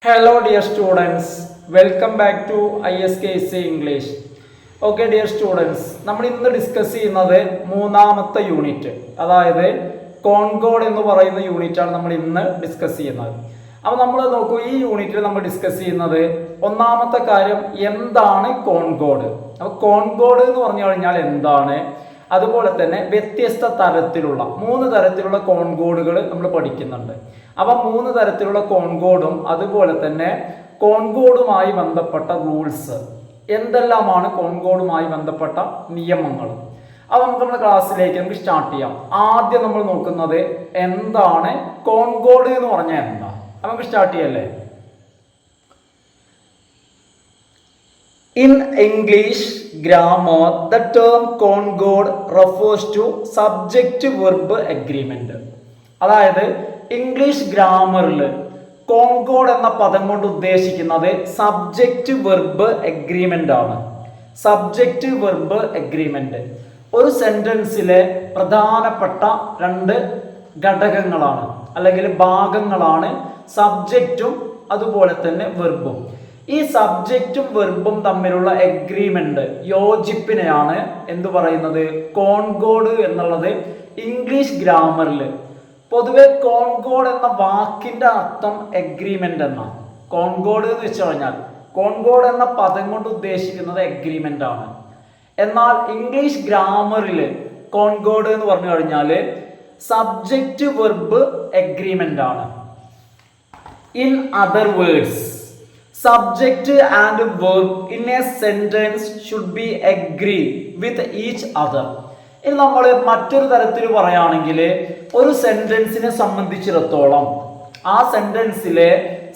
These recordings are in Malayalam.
Hello dear students, welcome back to ISKC English. Okay dear students, നമ്മൾ ഇന്ന് ഡിസ്കസ് ചെയ്യുന്നത് മൂന്നാമത്തെ യൂണിറ്റ്, അതായത് കോൺകോഡ് എന്ന് പറയുന്ന യൂണിറ്റ് ആണ് നമ്മൾ ഇന്ന് ഡിസ്കസ് ചെയ്യുന്നത്. അപ്പോൾ നമ്മൾ നോക്കൂ, ഈ യൂണിറ്റിൽ നമ്മൾ ഡിസ്കസ് ചെയ്യുന്നത് ഒന്നാമത്തെ കാര്യം എന്താണ് കോൺകോഡ്. അപ്പോൾ കോൺകോഡ് എന്ന് പറഞ്ഞു കഴിഞ്ഞാൽ എന്താണ്, അതുപോലെ തന്നെ വ്യത്യസ്ത തരത്തിലുള്ള 3 തരത്തിലുള്ള കോൺകോഡുകൾ നമ്മൾ പഠിക്കുന്നുണ്ട്. അപ്പം 3 തരത്തിലുള്ള കോൺകോഡും അതുപോലെ തന്നെ കോൺകോഡുമായി ബന്ധപ്പെട്ട റൂൾസ് എന്തെല്ലാമാണ്, കോൺകോഡുമായി ബന്ധപ്പെട്ട നിയമങ്ങൾ. അപ്പോൾ നമ്മുടെ ക്ലാസ്സിലേക്ക് നമുക്ക് സ്റ്റാർട്ട് ചെയ്യാം. ആദ്യം നമ്മൾ നോക്കുന്നത് എന്താണ് കോൺകോഡ് എന്ന് പറഞ്ഞാൽ എന്താ. നമുക്ക് സ്റ്റാർട്ട് ചെയ്യല്ലേ. In English grammar, the term concord refers to subject-verb agreement. അതായത് ഇംഗ്ലീഷ് ഗ്രാമറിൽ കോൺകോഡ് എന്ന പദം കൊണ്ട് ഉദ്ദേശിക്കുന്നത് സബ്ജക്റ്റ് വെർബ് എഗ്രിമെന്റ് ആണ്. സബ്ജക്റ്റ് വെർബ് എഗ്രിമെന്റ് ഒരു സെന്റൻസിലെ പ്രധാനപ്പെട്ട 2 ഘടകങ്ങളാണ് അല്ലെങ്കിൽ ഭാഗങ്ങളാണ് സബ്ജക്റ്റും അതുപോലെ തന്നെ വെർബും. ഈ സബ്ജക്റ്റും വെർബും തമ്മിലുള്ള എഗ്രിമെന്റ്, യോജിപ്പിനെയാണ് എന്തു പറയുന്നത്, കോൺകോഡ് എന്നുള്ളത്. ഇംഗ്ലീഷ് ഗ്രാമറിൽ പൊതുവെ കോൺകോഡ് എന്ന വാക്കിന്റെ അർത്ഥം എഗ്രിമെന്റ് എന്നാണ്. കോൺകോഡ് എന്ന് വെച്ച് കഴിഞ്ഞാൽ കോൺകോഡ് എന്ന പദം കൊണ്ട് ഉദ്ദേശിക്കുന്നത് എഗ്രിമെന്റ് ആണ്. എന്നാൽ ഇംഗ്ലീഷ് ഗ്രാമറിൽ കോൺകോഡ് എന്ന് പറഞ്ഞു കഴിഞ്ഞാൽ സബ്ജക്റ്റ് വെർബ് എഗ്രിമെന്റ് ആണ്. In other words, subject and verb in a sentence should be agree with each other. ഇനി നമ്മൾ മറ്റൊരു തരത്തിൽ പറയുകയാണെങ്കിൽ, ഒരു സെന്റൻസിനെ സംബന്ധിച്ചിടത്തോളം ആ സെന്റൻസിലെ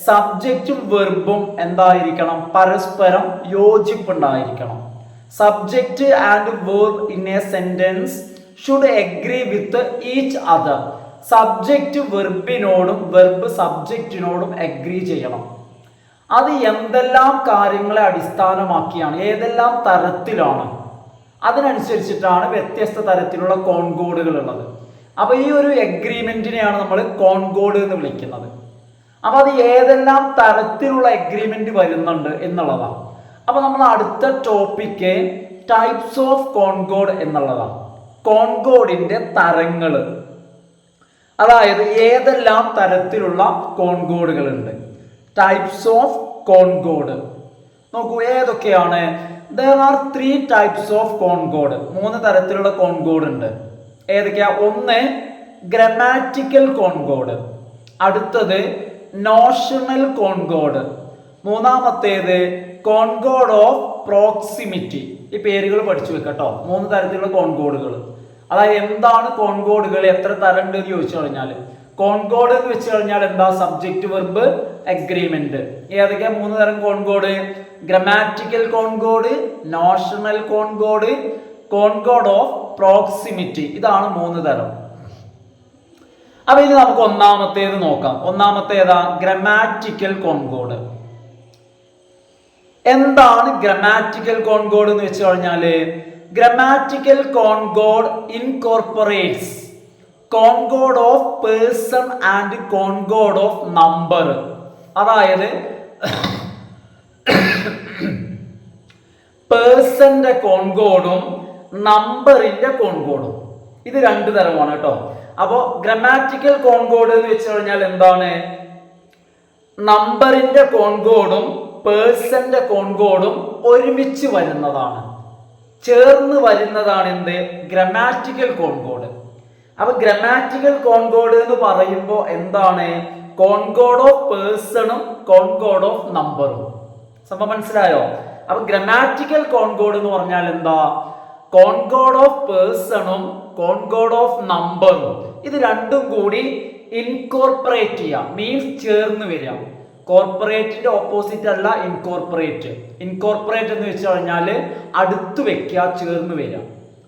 സബ്ജക്റ്റും വെർബും എന്തായിരിക്കണം, പരസ്പരം യോജിപ്പുണ്ടായിരിക്കണം. Subject and verb in a sentence should agree with each other. Subject വെർബിനോടും വെർബ് സബ്ജക്റ്റിനോടും അഗ്രി ചെയ്യണം. അത് എന്തെല്ലാം കാര്യങ്ങളെ അടിസ്ഥാനമാക്കിയാണ്, ഏതെല്ലാം തരത്തിലാണ്, അതിനനുസരിച്ചിട്ടാണ് വ്യത്യസ്ത തരത്തിലുള്ള കോൺകോഡുകൾ ഉള്ളത്. അപ്പോൾ ഈ ഒരു എഗ്രിമെന്റിനെയാണ് നമ്മൾ കോൺകോഡ് എന്ന് വിളിക്കുന്നത്. അപ്പോൾ അത് ഏതെല്ലാം തരത്തിലുള്ള എഗ്രിമെന്റ് വരുന്നുണ്ട് എന്നുള്ളതാണ്. അപ്പോൾ നമ്മൾ അടുത്ത ടോപ്പിക്ക് ടൈപ്സ് ഓഫ് കോൺകോഡ് എന്നുള്ളതാണ്. കോൺകോഡിന്റെ തരങ്ങൾ, അതായത് ഏതെല്ലാം തരത്തിലുള്ള കോൺകോഡുകളുണ്ട്. ടൈപ്സ് ഓഫ് കോൺകോഡ് നോക്കൂ, ഏതൊക്കെയാണ്. there are 3 types of concord. 3 തരത്തിലുള്ള കോൺകോഡ് ഉണ്ട്. ഏതൊക്കെയാ? ഒന്ന് ഗ്രമാറ്റിക്കൽ കോൺകോഡ്, അടുത്തത് നോഷണൽ കോൺകോഡ്, മൂന്നാമത്തേത് കോൺകോഡ് ഓഫ് പ്രോക്സിമിറ്റി. ഈ പേരുകൾ പഠിച്ചു വെക്കട്ടോ. 3 തരത്തിലുള്ള കോൺകോഡുകൾ. അതായത് എന്താണ് കോൺകോഡുകൾ, എത്ര തരം ഉണ്ട് എന്ന് ചോദിച്ചു കഴിഞ്ഞാൽ, കോൺകോഡ് എന്ന് വെച്ച് കഴിഞ്ഞാൽ എന്താ, സബ്ജക്റ്റ് വെർബ് എഗ്രിമെന്റ്. ഏതൊക്കെയാ 3 തരം concord? Grammatical concord, notional concord, concord of proximity. ഇതാണ് 3 തരം. അപ്പൊ ഇനി നമുക്ക് ഒന്നാമത്തേത് നോക്കാം. ഒന്നാമത്തേതാ, ഗ്രമാറ്റിക്കൽ കോൺകോഡ്. എന്താണ് ഗ്രമാറ്റിക്കൽ കോൺകോഡ് എന്ന് വെച്ച് കഴിഞ്ഞാല്, grammatical concord incorporates concord of person and concord of number. അതായത് പേഴ്സന്റെ കോൺകോഡും നമ്പറിന്റെ കോൺകോഡും, ഇത് 2 തരമാണ് കേട്ടോ. അപ്പോ ഗ്രമാറ്റിക്കൽ കോൺകോഡ് എന്ന് വെച്ച് കഴിഞ്ഞാൽ എന്താണ്, നമ്പറിന്റെ കോൺകോഡും പേഴ്സന്റെ കോൺകോഡും ഒരുമിച്ച് വരുന്നതാണ്, ചേർന്ന് വരുന്നതാണ് എന്ത്, ഗ്രമാറ്റിക്കൽ കോൺകോഡ്. അപ്പൊ ഗ്രമാറ്റിക്കൽ കോൺകോഡ് എന്ന് പറയുമ്പോൾ എന്താണ്, കോൺകോഡ് ഓഫ് പേഴ്സണും കോൺകോഡ് ഓഫ് നമ്പറും. സംഭവം മനസ്സിലായോ? അപ്പൊ ഗ്രമാറ്റിക്കൽ കോൺകോഡ് എന്ന് പറഞ്ഞാൽ എന്താ, കോൺകോഡ് ഓഫ് പേഴ്സണും കോൺകോഡ് ഓഫ് നമ്പറും ഇത് രണ്ടും കൂടി ഇൻകോർപ്പറേറ്റ് ചെയ്യാം, മീൻസ് ചേർന്ന് വരിക. കോർപ്പറേറ്റിന്റെ ഓപ്പോസിറ്റ് അല്ല ഇൻകോർപ്പറേറ്റ്. ഇൻകോർപ്പറേറ്റ് എന്ന് വെച്ച് കഴിഞ്ഞാൽ അടുത്ത് വെക്കുക, ചേർന്ന് വരിക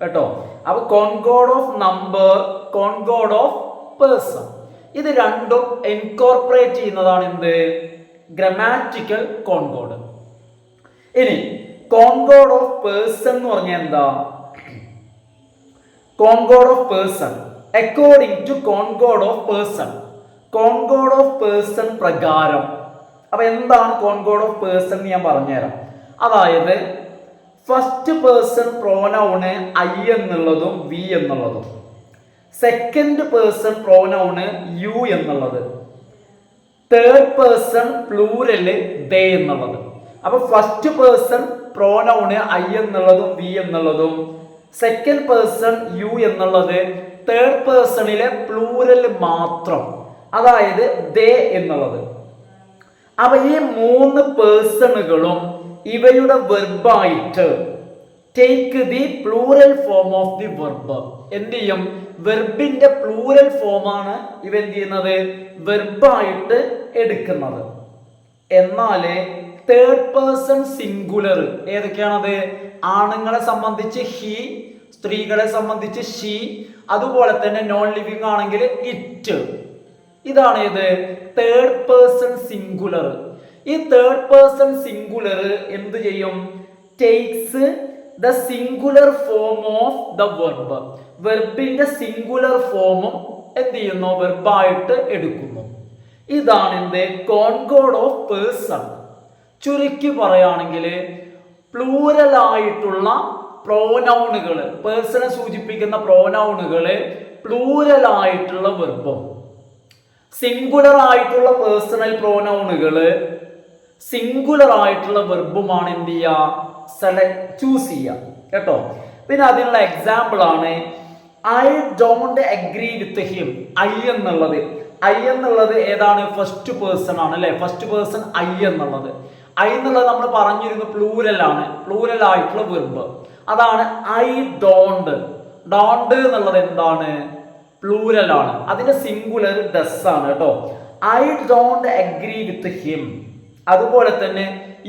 കേട്ടോ. അപ്പൊ concord of number, concord of person, ഇത് രണ്ടും ഇൻകോർപ്പറേറ്റ് ചെയ്യുന്നതാണ് എന്ത്, ഗ്രമാറ്റിക്കൽ കോൺകോഡ്. ഇനി കോൺകോഡ് ഓഫ് പേഴ്സൺ എന്ന് പറഞ്ഞാൽ എന്താ, concord of person according to concord of person, concord of person പ്രകാരം, അപ്പൊ എന്താണ് കോൺകോർഡ് ഓഫ് പേഴ്സൺ ഞാൻ പറഞ്ഞുതരാം. അതായത് ഫസ്റ്റ് പേഴ്സൺ പ്രോനൗണ് ഐ എന്നുള്ളതും വി എന്നുള്ളതും, സെക്കൻഡ് പേഴ്സൺ പ്രോനൗണ് യു എന്നുള്ളത്, തേർഡ് പേഴ്സൺ പ്ലൂരല് ദേ എന്നുള്ളത്. അപ്പൊ ഫസ്റ്റ് പേഴ്സൺ പ്രോനൗണ് ഐ എന്നുള്ളതും വി എന്നുള്ളതും, സെക്കൻഡ് പേഴ്സൺ യു എന്നുള്ളത്, തേർഡ് പേഴ്സണിലെ പ്ലൂരൽ മാത്രം, അതായത് ദേ എന്നുള്ളത്. അപ്പൊ ഈ മൂന്ന് പേഴ്സണുകളും ഇവയുടെ വെർബായിട്ട് take the plural form of the verb എന്ത് ചെയ്യും? വെർബിന്റെ പ്ലൂറൽ ഫോമാണ് ഇവ എന്ത് ചെയ്യുന്നത്? വെർബായിട്ട് എടുക്കുന്നത്. എന്നാല് തേർഡ് പേഴ്സൺ സിംഗുലർ ഏതൊക്കെയാണത്? ആണുങ്ങളെ സംബന്ധിച്ച് ഹി, സ്ത്രീകളെ സംബന്ധിച്ച് ഷീ, അതുപോലെ തന്നെ നോൺ ലിവിങ് ആണെങ്കിൽ ഇറ്റ്. ഇതാണ് ഏത്? Third person singular. ഈ തേർഡ് പേഴ്സൺ സിംഗുലർ എന്ത് ചെയ്യും? Takes the singular form of the verb. വെർബിന്റെ സിംഗുലർ ഫോമും എന്ത് ചെയ്യുന്നു? വെർബായിട്ട് എടുക്കുന്നു. ഇതാണ് എന്ത്? Concord of person. ചുരുക്കി പറയുകയാണെങ്കിൽ പ്ലൂറൽ ആയിട്ടുള്ള പ്രോനൗണുകൾ, പേഴ്സണെ സൂചിപ്പിക്കുന്ന പ്രോനൗണുകൾ പ്ലൂറൽ ആയിട്ടുള്ള വെർബും, സിംഗുലർ ആയിട്ടുള്ള പേഴ്സണൽ പ്രോനൗണുകൾ സിംഗുലർ ആയിട്ടുള്ള വെർബുമാണ് എന്ത് ചെയ്യുക? ചൂസ് ചെയ്യുക കേട്ടോ. പിന്നെ അതിനുള്ള എക്സാമ്പിൾ ആണ് I don't agree with him. I എന്നുള്ളത് ഏതാണ്? ഫസ്റ്റ് പേഴ്സൺ ആണ് അല്ലെ? ഫസ്റ്റ് പേഴ്സൺ ഐ എന്നുള്ളത്. ഐ എന്നുള്ളത് നമ്മൾ പറഞ്ഞിരുന്നു പ്ലൂരൽ ആണ്, പ്ലൂരൽ ആയിട്ടുള്ള വെർബ്. അതാണ് ഐ ഡോണ്ട്. ഡോണ്ട് എന്നുള്ളത് എന്താണ്? പ്ലൂരൽ ആണ്. അതിന്റെ സിംഗുലർ ഡസ് ആണ് കേട്ടോ. I don't agree with him. അതുപോലെ തന്നെ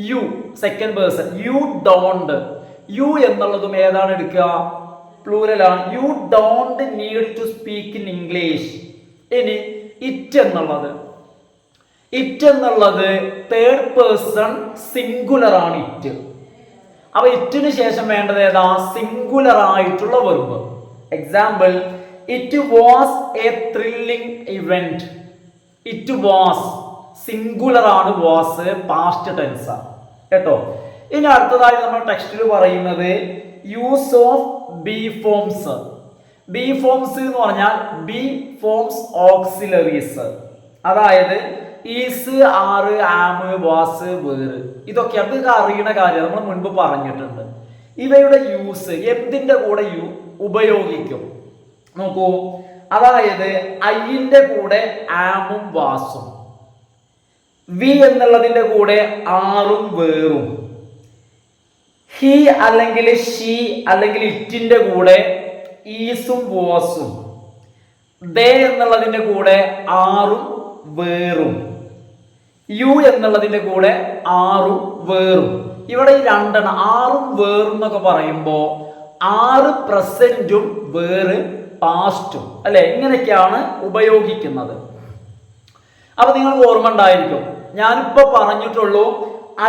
you, second person, you don't. You എന്നുള്ളതും ഏതാണ് എടുക്കുക? പ്ലൂരൽ ആണ്. You don't need to speak in English. ഇനി ഇറ്റ് എന്നുള്ളത് തേർഡ് പേഴ്സൺ സിംഗുലർ ആണ് ഇറ്റ്. അപ്പൊ ഇറ്റിന് ശേഷം വേണ്ടത് ഏതാ? സിംഗുലർ ആയിട്ടുള്ള verb. Example it was a thrilling event. It was singular ആണ്, വാസ് പാസ്റ്റ് ടെൻസ് ആണ് കേട്ടോ. ഇനി അടുത്തതായി നമ്മൾ ടെക്സ്റ്റിൽ പറയുന്നത് use of be forms. B forms എന്ന് പറഞ്ഞാൽ ബി ഫോംസ് ഓക്സിലറീസ്. അതായത് ഈസ്, ആറ്, ആമ്, വാസ്, വേറ്. ഇതൊക്കെ അതൊക്കെ അറിയുന്ന കാര്യം നമ്മൾ മുൻപ് പറഞ്ഞിട്ടുണ്ട്. ഇവയുടെ യൂസ് എന്തിന്റെ കൂടെ ഉപയോഗിക്കും നോക്കൂ. അതായത് ഐന്റെ കൂടെ ആമും വാസും, വി എന്നുള്ളതിന്റെ കൂടെ ആറും വേറും, ഹി അല്ലെങ്കിൽ ഷീ അല്ലെങ്കിൽ ഇറ്റിന്റെ കൂടെ ഈസും വാസും, ദേ എന്നുള്ളതിന്റെ കൂടെ ആറും വേറും, യു എന്നുള്ളതിന്റെ കൂടെ ആറും വേറും. ഇവിടെ ഈ രണ്ടെണ്ണം ആറും വേറും എന്നൊക്കെ പറയുമ്പോ ആറ് പ്രസന്റും വേറ് പാസ്റ്റും അല്ലെ, ഇങ്ങനെയൊക്കെയാണ് ഉപയോഗിക്കുന്നത്. അപ്പൊ നിങ്ങൾക്ക് ഓർമ്മ ഉണ്ടായിരിക്കും, ഞാനിപ്പോ പറഞ്ഞിട്ടുള്ളൂ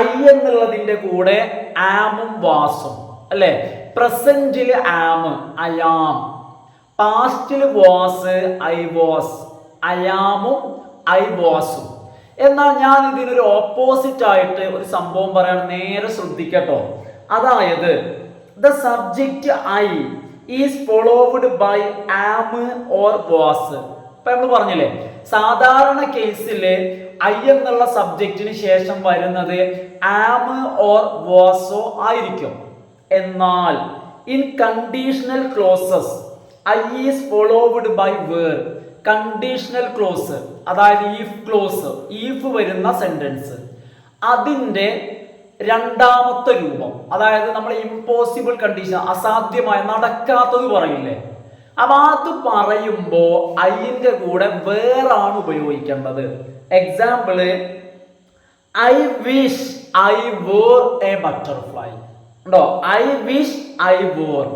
ഐ എന്നുള്ളതിന്റെ കൂടെ ആമും വാസും അല്ലെ. പ്രസന്റില് ആമ് അയാം, പാസ്റ്റില് വാസ് ഐ വാസ്, അയാമും ഐ വാസും. എന്നാൽ ഞാൻ ഇതിനൊരു ഓപ്പോസിറ്റ് ആയിട്ട് ഒരു സംഭവം പറയാണ്, നേരെ ശ്രദ്ധിക്കട്ടോ. അതായത് the subject I is followed by am or was. ഇപ്പൊ നമ്മൾ പറഞ്ഞില്ലേ, സാധാരണ കേസില് ഐ എന്നുള്ള സബ്ജക്റ്റിന് ശേഷം വരുന്നത് ആം ഓർ വാസോ ആയിരിക്കും. എന്നാൽ in conditional clauses I is followed by were. Conditional clause അതായത് ഈഫ് ക്ലോസ്, ഈഫ് വരുന്ന സെന്റൻസ്, അതിന്റെ രണ്ടാമത്തെ രൂപം, അതായത് നമ്മൾ ഇമ്പോസിബിൾ കണ്ടീഷൻ, അസാധ്യമായ നടക്കാത്തത് പറയില്ലേ, അപ്പൊ അത് പറയുമ്പോ ഐന്റെ കൂടെ വേറാണ് ഉപയോഗിക്കേണ്ടത്. Example I wish I were a butterfly ഉണ്ടോ? I wish I were.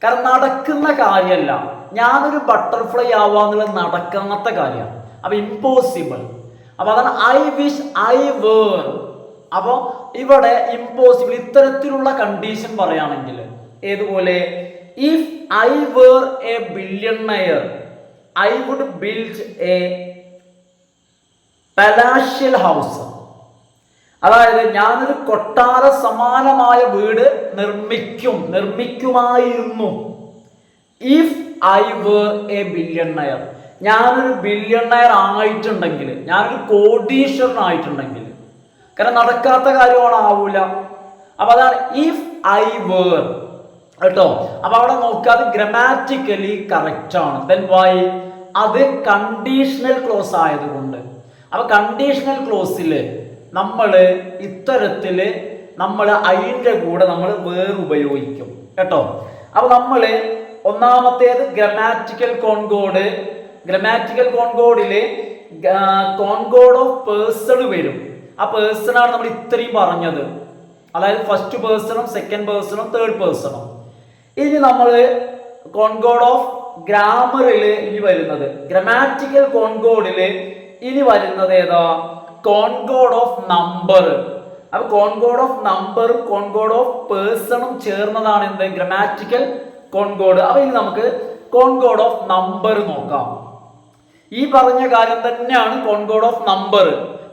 കാരണം നടക്കുന്ന കാര്യമല്ല, ഞാനൊരു ബട്ടർഫ്ലൈ ആവാന്നുള്ളത് നടക്കാത്ത കാര്യമാണ്. അപ്പൊ ഇമ്പോസിബിൾ. അപ്പൊ അതാണ് ഐ വിഷ് ഐ വേർ. അപ്പൊ ഇവിടെ ഇമ്പോസിബിൾ ഇത്തരത്തിലുള്ള കണ്ടീഷൻ പറയുകയാണെങ്കിൽ ഏതുപോലെ, if I were a billionaire I would build a palatial house. അതായത് ഞാനൊരു കൊട്ടാര സമാനമായ വീട് നിർമ്മിക്കുമായിരുന്നു. If I were a billionaire, ഞാനൊരു ബില്യണയർ ആയിട്ടുണ്ടെങ്കിൽ, ഞാനൊരു കോടീശ്വരനായിട്ടുണ്ടെങ്കിൽ, കാരണം നടക്കാത്ത കാര്യമാണ്, ആവൂല. അപ്പൊ അതാണ് ഇഫ് ഐ വേർ കേട്ടോ. അപ്പൊ അവിടെ നോക്കാതെ ഗ്രാമാറ്റിക്കലി കറക്റ്റ് ആണ്. ദെൻ വൈ, അത് കണ്ടീഷണൽ ക്ലോസ് ആയതുകൊണ്ട്. അപ്പൊ കണ്ടീഷണൽ ക്ലോസില് നമ്മള് ഇത്തരത്തില് അതിൻ്റെ കൂടെ നമ്മൾ വേർ ഉപയോഗിക്കും കേട്ടോ. അപ്പൊ നമ്മള് ഒന്നാമത്തേത് ഗ്രാമാറ്റിക്കൽ കോൺകോഡ്. ഗ്രാമാറ്റിക്കൽ കോൺകോഡില് കോൺകോഡ് ഓഫ് പേഴ്സൺ വരും. ആ പേഴ്സൺ ആണ് നമ്മൾ ഇത്രയും പറഞ്ഞത്, അതായത് ഫസ്റ്റ് പേഴ്സണും സെക്കൻഡ് പേഴ്സണും തേർഡ് പേഴ്സണും. ഇനി നമ്മൾ കോൺകോഡ് ഓഫ് ഗ്രാമറില് ഇനി വരുന്നത്, ഗ്രാമാറ്റിക്കൽ കോൺകോഡില് ഇനി വരുന്നത് ഏതാ? Concord of number. അപ്പൊ കോൺകോഡ് ഓഫ് നമ്പറും കോൺകോഡ് ഓഫ് പേഴ്സണും ചേർന്നതാണ് എന്ത്? Grammatical concord. അപ്പൊ ഇനി നമുക്ക് കോൺകോഡ് ഓഫ് നമ്പർ നോക്കാം. ഈ പറഞ്ഞ കാര്യം തന്നെയാണ് കോൺകോഡ് ഓഫ് നമ്പർ,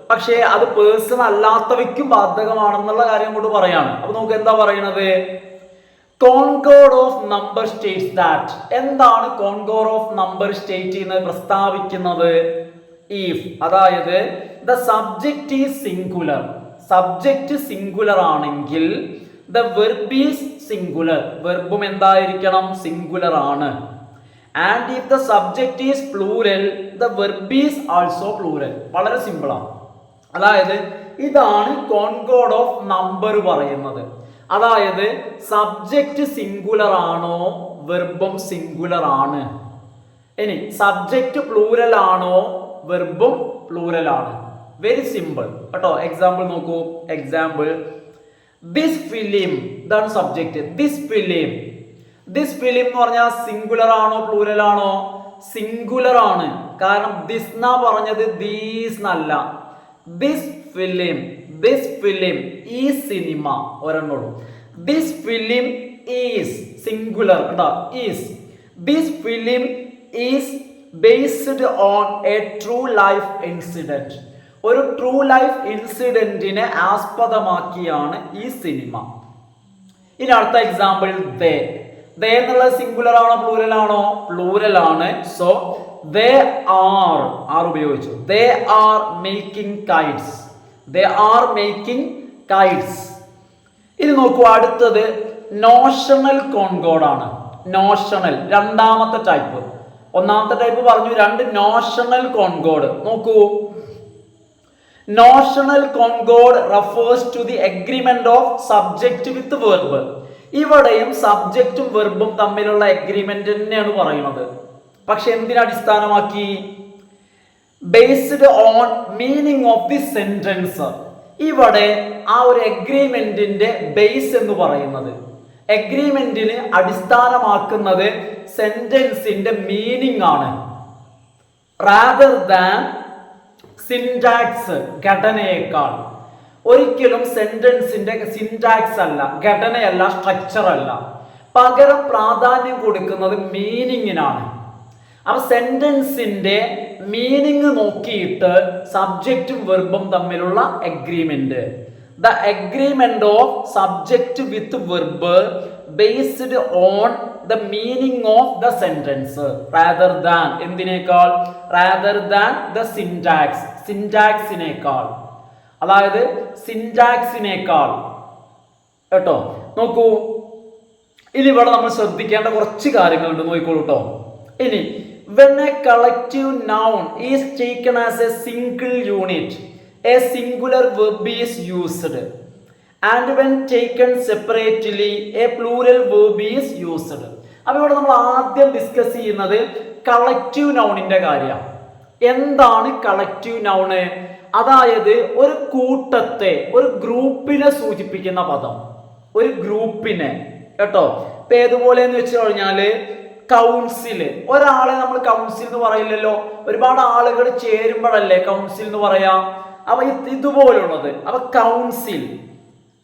പക്ഷേ അത് പേഴ്സൺ അല്ലാത്തവയ്ക്കും ബാധകമാണെന്നുള്ള കാര്യം കൊണ്ട് പറയാണ്. അപ്പൊ നമുക്ക് എന്താ പറയണത്? Concord of number States that. എന്താണ് കോൺകോഡ് ഓഫ് നമ്പർ സ്റ്റേറ്റ് ചെയ്യുന്നത്, പ്രസ്താവിക്കുന്നത്? ഇഫ്, അതായത് the subject is singular, subject singular ആണെങ്കിൽ ദ വെർബ് ഈസ് സിംഗുലർ, വെർബും എന്തായിരിക്കണം? സിംഗുലർ ആണ്. And if the subject is plural the verb is also plural. വളരെ സിമ്പിൾ ആണ്. അതായത് ഇതാണ് കോൺകോഡ് ഓഫ് നമ്പർ പറയുന്നത്. അതായത് സബ്ജക്റ്റ് സിംഗുലർ ആണോ, വെർബും സിംഗുലർ ആണ്. ഇനി സബ്ജക്റ്റ് പ്ലൂരൽ ആണോ, വെർബും പ്ലൂരൽ ആണ്. വെരി സിമ്പിൾ കേട്ടോ. എക്സാമ്പിൾ നോക്കൂ. എക്സാമ്പിൾ, ദിസ് ഫിലിം, ഇതാണ് സബ്ജക്റ്റ്. ദിസ് ഫിലിം എന്ന് പറഞ്ഞാൽ സിംഗുലർ ആണോ പ്ലൂരൽ ആണോ? സിംഗുലർ ആണ്. കാരണം ദിസ് എന്നാ പറഞ്ഞത്, ദീസ് എന്നല്ല. ദിസ് ഫിലിം ഈ സിനിമ ഒരെണ്ണുള്ളൂ. ദിസ് ഫിലിം ഈസ് സിംഗുലർ കേട്ടോ, is. This film is based on a true life incident. ഒരു ട്രൂ ലൈഫ് ഇൻസിഡന്റിനെ ആസ്പദമാക്കിയാണ് ഈ സിനിമ. ഇനി അടുത്ത എക്സാമ്പിൾ, ദേ എന്നുള്ളത് സിംഗുലർ ആണോ പ്ലൂരൽ ആണോ? പ്ലൂരൽ ആണ്. സോ ദേ ആർ ഉപയോഗിച്ചു. They are making kites. ഇത് നോക്കൂ. അടുത്തത് നോഷണൽ കോൺകോഡ് ആണ്. നോഷണൽ രണ്ടാമത്തെ ടൈപ്പ്. ഒന്നാമത്തെ ടൈപ്പ് പറഞ്ഞു, രണ്ട് നോഷണൽ കോൺകോഡ്. നോക്കൂ. Notional concord refers to the agreement of subject with verb. ഇവിടെയും സബ്ജക്റ്റും വെർബും തമ്മിലുള്ള എഗ്രിമെന്റ് തന്നെയാണ് പറയുന്നത്. പക്ഷെ എന്തിനടിസ്ഥാനമാക്കി? Based on meaning of the sentence. ഇവിടെ ആ ഒരു എഗ്രിമെന്റിന്റെ ബേസ് എന്ന് പറയുന്നത്, എഗ്രിമെന്റിന് അടിസ്ഥാനമാക്കുന്നത് സെന്റൻസിന്റെ മീനിങ് ആണ്, റാദർ ദാൻ സിന്റാക്സ്, ഘടനയേക്കാൾ. ഒരിക്കലും സെന്റൻസിന്റെ സിന്റാക്സ് അല്ല, ഘടനയല്ല, സ്ട്രക്ചർ അല്ല. പകരം പ്രാധാന്യം കൊടുക്കുന്നത് മീനിങ്ങിനാണ്. അപ്പൊ സെന്റൻസിന്റെ മീനിങ് നോക്കിയിട്ട് സബ്ജക്റ്റും വെർബും തമ്മിലുള്ള agreement, the agreement of subject with verb based on the meaning of the sentence rather than, എന്തിനേക്കാൾ? റാദർ ദാൻ ദ സിന്റാക്സ്, സിന്റാക്സിനേക്കാൾ. അതായത് സിന്റാക്സിനേക്കാൾ കേട്ടോ. നോക്കൂ, ഇനി ഇവിടെ നമ്മൾ ശ്രദ്ധിക്കേണ്ട കുറച്ച് കാര്യങ്ങളുണ്ട്, നോക്കിക്കോളൂ കേട്ടോ. ഇനി when a collective noun is taken as a single unit, a singular verb is used, and when taken separately a plural verb is used. അപ്പോൾ ഇവിടെ നമ്മൾ ആദ്യം ഡിസ്കസ് ചെയ്യുന്നത് കളക്റ്റീവ് നൗണിന്റെ കാര്യം. എന്താണ് കളക്റ്റീവ് നൗണ്? അതായത് ഒരു കൂട്ടത്തെ, ഒരു ഗ്രൂപ്പിനെ സൂചിപ്പിക്കുന്ന പദം, ഒരു ഗ്രൂപ്പിനെ കേട്ടോ. ഇപ്പൊ ഏതുപോലെ എന്ന് വെച്ച് കഴിഞ്ഞാല് കൗൺസില്. ഒരാളെ നമ്മൾ കൗൺസിൽ എന്ന് പറയില്ലല്ലോ, ഒരുപാട് ആളുകൾ ചേരുമ്പോഴല്ലേ കൗൺസിൽ എന്ന് പറയാം. അപ്പൊ ഇതുപോലുള്ളത് അപ്പൊ കൗൺസിൽ.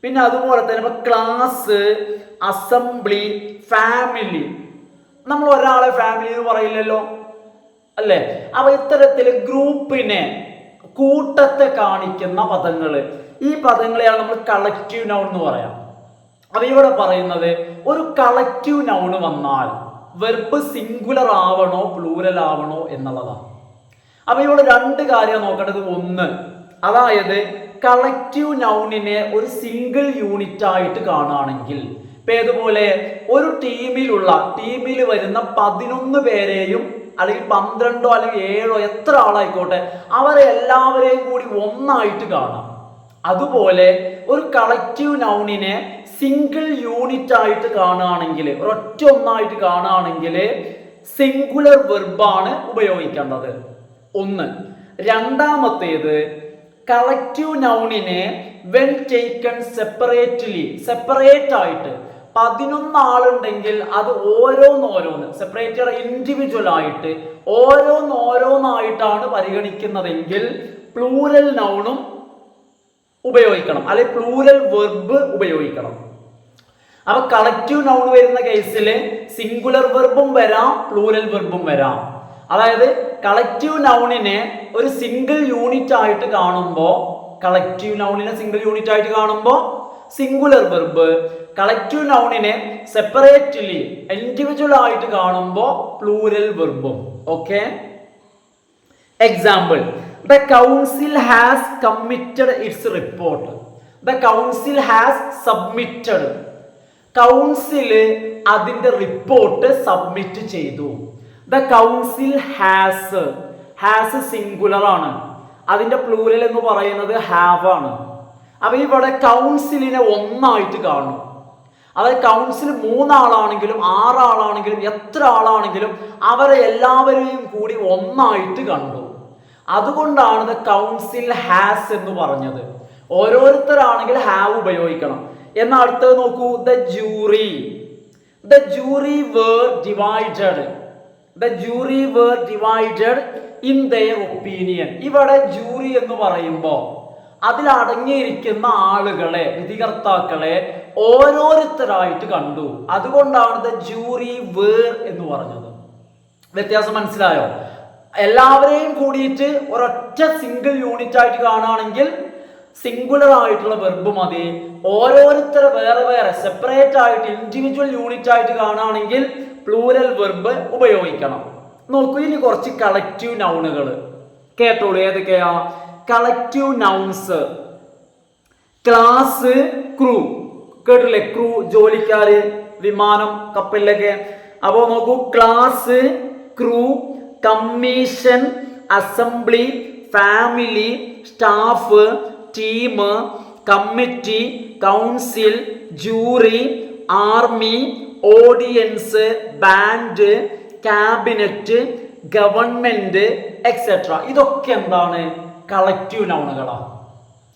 പിന്നെ അതുപോലെ തന്നെ ഇപ്പൊ ക്ലാസ്, അസംബ്ലി, ഫാമിലി. നമ്മൾ ഒരാളെ ഫാമിലി എന്ന് പറയില്ലല്ലോ, അല്ലേ? അപ്പൊ ഇത്തരത്തില് ഗ്രൂപ്പിനെ, കൂട്ടത്തെ കാണിക്കുന്ന പദങ്ങള് ഈ പദങ്ങളെയാണ് നമ്മൾ കളക്റ്റീവ് നൗൺ എന്ന് പറയാം. അപ്പൊ ഇവിടെ പറയുന്നത് ഒരു കളക്റ്റീവ് നൗൺ വന്നാൽ വെർബ് സിംഗുലർ ആവണോ പ്ലൂരൽ ആവണോ എന്നുള്ളതാണ്. അപ്പൊ ഇവിടെ രണ്ട് കാര്യം നോക്കേണ്ടത്. ഒന്ന്, അതായത് കളക്റ്റീവ് നൗണിനെ ഒരു സിംഗിൾ യൂണിറ്റ് ആയിട്ട് കാണുകയാണെങ്കിൽ, ഇപ്പൊ ഏതുപോലെ ഒരു ടീമിൽ വരുന്ന 11 പേരെയും അല്ലെങ്കിൽ 12 അല്ലെങ്കിൽ 7 എത്ര ആളായിക്കോട്ടെ അവരെ എല്ലാവരെയും കൂടി ഒന്നായിട്ട് കാണാം. അതുപോലെ ഒരു കളക്റ്റീവ് നൗണിനെ സിംഗിൾ യൂണിറ്റ് ആയിട്ട് കാണുകയാണെങ്കിൽ, ഒരൊറ്റ ഒന്നായിട്ട് കാണുകയാണെങ്കിൽ സിംഗുലർ വെർബാണ് ഉപയോഗിക്കേണ്ടത്. ഒന്ന്. രണ്ടാമത്തേത്, കളക്റ്റീവ് നൗണിനെ വെൻ ടേക്കൺ സെപ്പറേറ്റ് ആയിട്ട് 11 ആളുണ്ടെങ്കിൽ അത് ഓരോന്ന് സെപ്പറേറ്റ് ഇൻഡിവിജ്വൽ ആയിട്ട് ഓരോന്നായിട്ടാണ് പരിഗണിക്കുന്നതെങ്കിൽ പ്ലൂരൽ നൗണും ഉപയോഗിക്കണം, അല്ലെങ്കിൽ പ്ലൂരൽ വെർബ് ഉപയോഗിക്കണം. അപ്പൊ കളക്റ്റീവ് നൗൺ വരുന്ന കേസിൽ സിംഗുലർ വെർബും വരാം പ്ലൂരൽ വെർബും വരാം. അതായത് കളക്റ്റീവ് നൗണിനെ ഒരു സിംഗിൾ യൂണിറ്റ് ആയിട്ട് കാണുമ്പോൾ സിംഗുലർ വെർബ്, കളക്റ്റീവ് നൗണിനെ സെപ്പറേറ്റ്ലി ഇൻഡിവിജ്വൽ ആയിട്ട് കാണുമ്പോൾ പ്ലൂരൽ വെർബും. Okay. Example, the council has committed its report. The council has submitted. Council അതിന്റെ റിപ്പോർട്ട് സബ്മിറ്റ് ചെയ്തു. The council has സിംഗുലർ ആണ്, അതിന്റെ പ്ലൂരൽ എന്ന് പറയുന്നത് have ആണ്. അപ്പൊ ഇവിടെ കൗൺസിലിനെ ഒന്നായിട്ട് കാണും. അതായത് കൗൺസിൽ 3 ആളാണെങ്കിലും 6 ആളാണെങ്കിലും എത്ര ആളാണെങ്കിലും അവരെ എല്ലാവരെയും കൂടി ഒന്നായിട്ട് കണ്ടു. അതുകൊണ്ടാണ് ദ കൗൺസിൽ ഹാസ് എന്ന് പറഞ്ഞത്. ഓരോരുത്തരാണെങ്കിൽ ഹാവ് ഉപയോഗിക്കണം. എന്നാൽ അടുത്തത് നോക്കൂ, the jury were divided in their opinion. ഇവിടെ ജൂറി എന്ന് പറയുമ്പോൾ അതിൽ അടങ്ങിയിരിക്കുന്ന ആളുകളെ, വിധികർത്താക്കളെ ഓരോരുത്തരായിട്ട് കണ്ടു. അതുകൊണ്ടാണ് ദ ജൂറി വേർ എന്ന് പറഞ്ഞത്. വ്യത്യാസം മനസ്സിലായോ? എല്ലാവരെയും കൂടിയിട്ട് ഒരൊറ്റ സിംഗിൾ യൂണിറ്റ് ആയിട്ട് കാണുകയാണെങ്കിൽ സിംഗുലർ ആയിട്ടുള്ള വെർബ് മതി. ഓരോരുത്തരെ വേറെ സെപ്പറേറ്റ് ആയിട്ട് ഇൻഡിവിജ്വൽ യൂണിറ്റ് ആയിട്ട് കാണുകയാണെങ്കിൽ പ്ലൂരൽ വെർബ് ഉപയോഗിക്കണം. നോക്കൂ, ഇനി കുറച്ച് കളക്റ്റീവ് നൗണുകൾ കേട്ടോളൂ. ഏതൊക്കെയാ കളക്റ്റീവ് നൗൺസ്? Class, crew. കേട്ടില്ലേ? ക്രൂ, ജോലിക്കാര്, വിമാനം, കപ്പലിലൊക്കെ. അപ്പോ നോക്കൂ, class, crew, commission, assembly, family, staff, team, committee, council, jury, army, audience, band, cabinet, government etcetera. ഇതൊക്കെ എന്താണ്? കളക്റ്റീവ് നൗണുകളാണ്.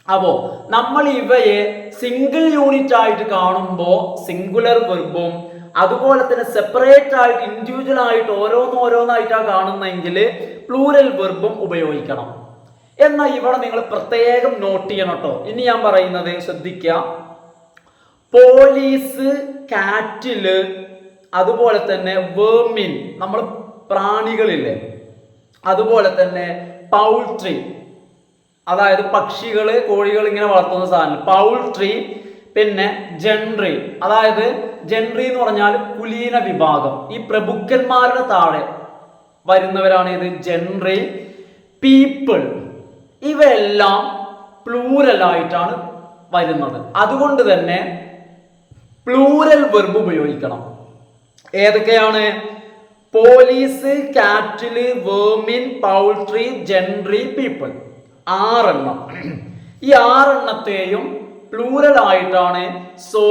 അപ്പോ നമ്മൾ ഇവയെ സിംഗിൾ യൂണിറ്റ് ആയിട്ട് കാണുമ്പോൾ സിംഗുലർ വെർബും, അതുപോലെ തന്നെ സെപ്പറേറ്റ് ആയിട്ട് ഇൻഡിവിജ്വൽ ആയിട്ട് ഓരോന്നായിട്ടാണ് കാണുന്നതെങ്കിൽ പ്ലൂരൽ വെർബും ഉപയോഗിക്കണം. എന്നാൽ ഇവിടെ നിങ്ങൾ പ്രത്യേകം നോട്ട് ചെയ്യണം കേട്ടോ. ഇനി ഞാൻ പറയുന്നത് ശ്രദ്ധിക്കുക. പോലീസ്, കാറ്റില്, അതുപോലെ തന്നെ വേർമിൻ, നമ്മൾ പ്രാണികളില്ലേ, അതുപോലെ തന്നെ പൗൾട്രി, അതായത് പക്ഷികള്, കോഴികൾ ഇങ്ങനെ വളർത്തുന്ന സാധനം പൗൾട്രി. പിന്നെ ജെൻട്രി, അതായത് ജെൻട്രി എന്ന് പറഞ്ഞാൽ കുലീന വിഭാഗം, ഈ പ്രഭുക്കന്മാരുടെ താഴെ വരുന്നവരാണ് ഇത് ജെൻട്രി. പീപ്പിൾ, ഇവയെല്ലാം പ്ലൂരൽ ആയിട്ടാണ് വരുന്നത്. അതുകൊണ്ട് തന്നെ പ്ലൂരൽ വെർബ് ഉപയോഗിക്കണം. ഏതൊക്കെയാണ്? Police, cattle, vermin, poultry, gentry, people. 6 എണ്ണം. ഈ 6 എണ്ണത്തെയും പ്ലൂരൽ ആയിട്ടാണ്. So